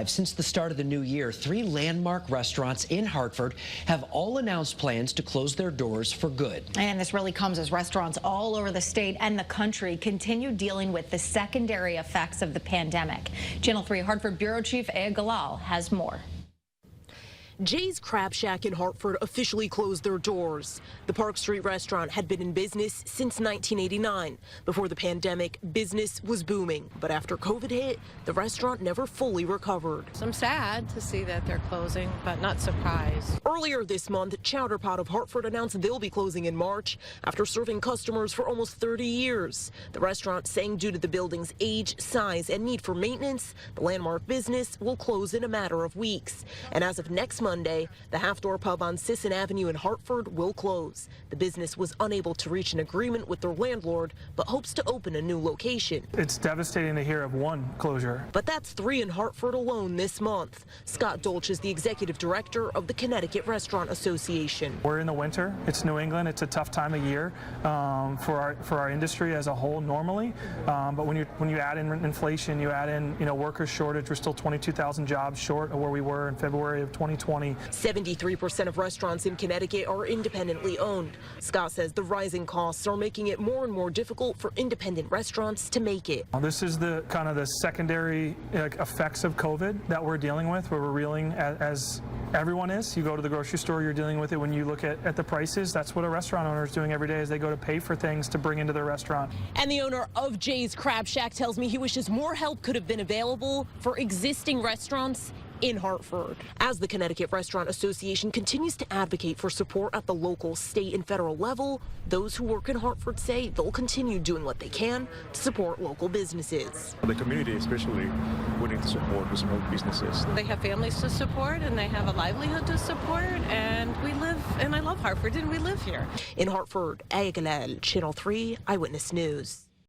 Since the start of the new year, 3 landmark restaurants in Hartford have all announced plans to close their doors for good. And this really comes as restaurants all over the state and the country continue dealing with the secondary effects of the pandemic. Channel 3 Hartford Bureau Chief Aya Galal has more. Jay's Crab Shack in Hartford officially closed their doors. The Park Street restaurant had been in business since 1989. Before the pandemic, business was booming. But after COVID hit, the restaurant never fully recovered. I'm sad to see that they're closing, but not surprised. Earlier this month, Chowder Pot of Hartford announced they'll be closing in March after serving customers for almost 30 years. The restaurant saying due to the building's age, size, and need for maintenance, the landmark business will close in a matter of weeks. And as of next Monday, the Half Door Pub on Sisson Avenue in Hartford will close. The business was unable to reach an agreement with their landlord, but hopes to open a new location. It's devastating to hear of one closure. But that's 3 in Hartford alone this month. Scott Dolch is the executive director of the Connecticut Restaurant Association. We're in the winter. It's New England. It's a tough time of year for our industry as a whole normally. But when you add in inflation, you add in worker shortage. We're still 22,000 jobs short of where we were in February of 2020. 73% of restaurants in Connecticut are independently owned. Scott says the rising costs are making it more and more difficult for independent restaurants to make it. This is the kind of the secondary effects of COVID that we're dealing with, where we're reeling as everyone is. You go to the grocery store, you're dealing with it. When you look at the prices, that's what a restaurant owner is doing every day as they go to pay for things to bring into their restaurant. And the owner of Jay's Crab Shack tells me he wishes more help could have been available for existing restaurants in Hartford. As the Connecticut Restaurant Association continues to advocate for support at the local, state, and federal level, those who work in Hartford say they'll continue doing what they can to support local businesses. The community especially willing to support the small businesses. They have families to support and they have a livelihood to support, and I love Hartford and we live here. In Hartford, Aya Galal, Channel 3 Eyewitness News.